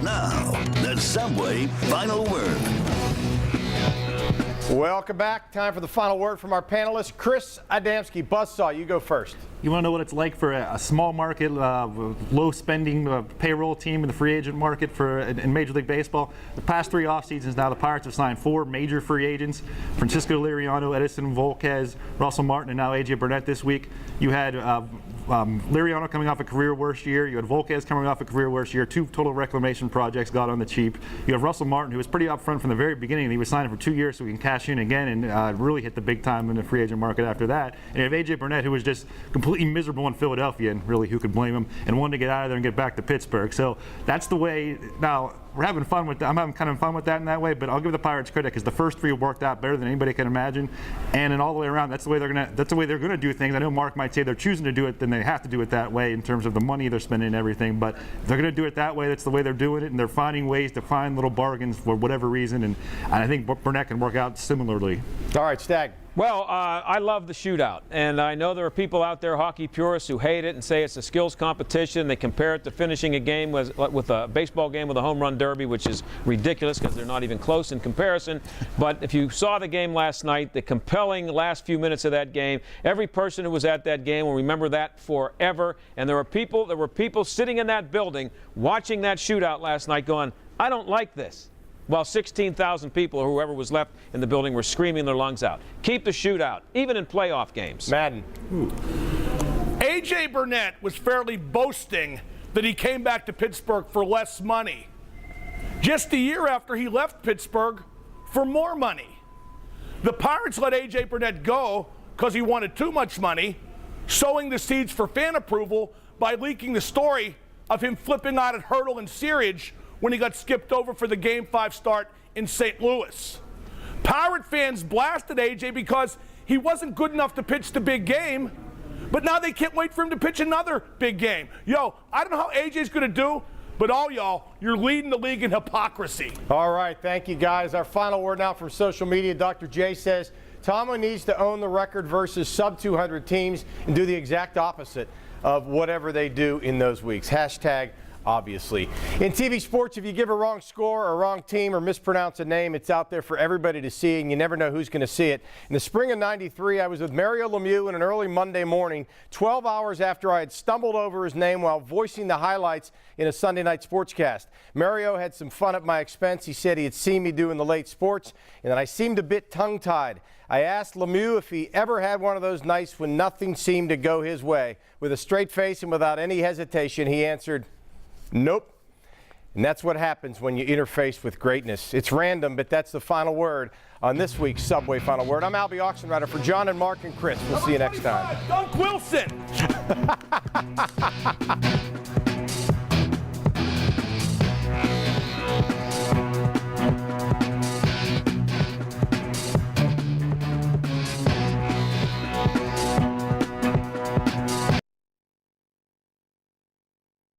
Now, the Subway Final Word. Welcome back. Time for the final word from our panelists. Chris Adamski, Buzzsaw, you go first. You want to know what it's like for a small market, low spending payroll team in the free agent market in Major League Baseball? The past 3 off seasons now, the Pirates have signed 4 major free agents: Francisco Liriano, Edison Volquez, Russell Martin, and now AJ Burnett this week. You had Liriano coming off a career worst year. You had Volquez coming off a career worst year. 2 total reclamation projects got on the cheap. You have Russell Martin, who was pretty upfront from the very beginning. He was signed for 2 years so he can cash in again and really hit the big time in the free agent market after that. And you have AJ Burnett, who was just completely miserable in Philadelphia, and really who could blame him, and wanted to get out of there and get back to Pittsburgh. So that's the way. Now we're having fun with that. I'm having kind of fun with that in that way, but I'll give the Pirates credit because the first 3 worked out better than anybody can imagine, and then all the way around, that's the way they're gonna do things. I know Mark might say they're choosing to do it, then they have to do it that way in terms of the money they're spending and everything, but if they're gonna do it that way, that's the way they're doing it, and they're finding ways to find little bargains for whatever reason, and I think Burnett can work out similarly. All right, Stag. Well, I love the shootout, and I know there are people out there, hockey purists, who hate it and say it's a skills competition. They compare it to finishing a game with a baseball game with a home run derby, which is ridiculous because they're not even close in comparison. But if you saw the game last night, the compelling last few minutes of that game, every person who was at that game will remember that forever. And there were people sitting in that building watching that shootout last night going, I don't like this. While 16,000 people, or whoever was left in the building, were screaming their lungs out. Keep the shootout, even in playoff games. Madden. AJ Burnett was fairly boasting that he came back to Pittsburgh for less money. Just a year after he left Pittsburgh for more money. The Pirates let AJ Burnett go because he wanted too much money, sowing the seeds for fan approval by leaking the story of him flipping out at Hurdle and Searage when he got skipped over for the Game 5 start in St. Louis. Pirate fans blasted AJ because he wasn't good enough to pitch the big game, but now they can't wait for him to pitch another big game. Yo, I don't know how AJ's going to do, but all y'all, you're leading the league in hypocrisy. All right, thank you, guys. Our final word now from social media. Dr. J says, Tomlin needs to own the record versus sub-200 teams and do the exact opposite of whatever they do in those weeks. Hashtag obviously. In TV sports, if you give a wrong score or a wrong team or mispronounce a name, it's out there for everybody to see, and you never know who's going to see it. In the spring of '93, I was with Mario Lemieux in an early Monday morning, 12 hours after I had stumbled over his name while voicing the highlights in a Sunday night sportscast. Mario had some fun at my expense. He said he had seen me doing the late sports, and that I seemed a bit tongue-tied. I asked Lemieux if he ever had one of those nights when nothing seemed to go his way. With a straight face and without any hesitation, he answered, nope. And that's what happens when you interface with greatness. It's random, but that's the final word on this week's Subway Final Word. I'm Albie Oxenrider for John and Mark and Chris. We'll see you next time. Dunk Wilson!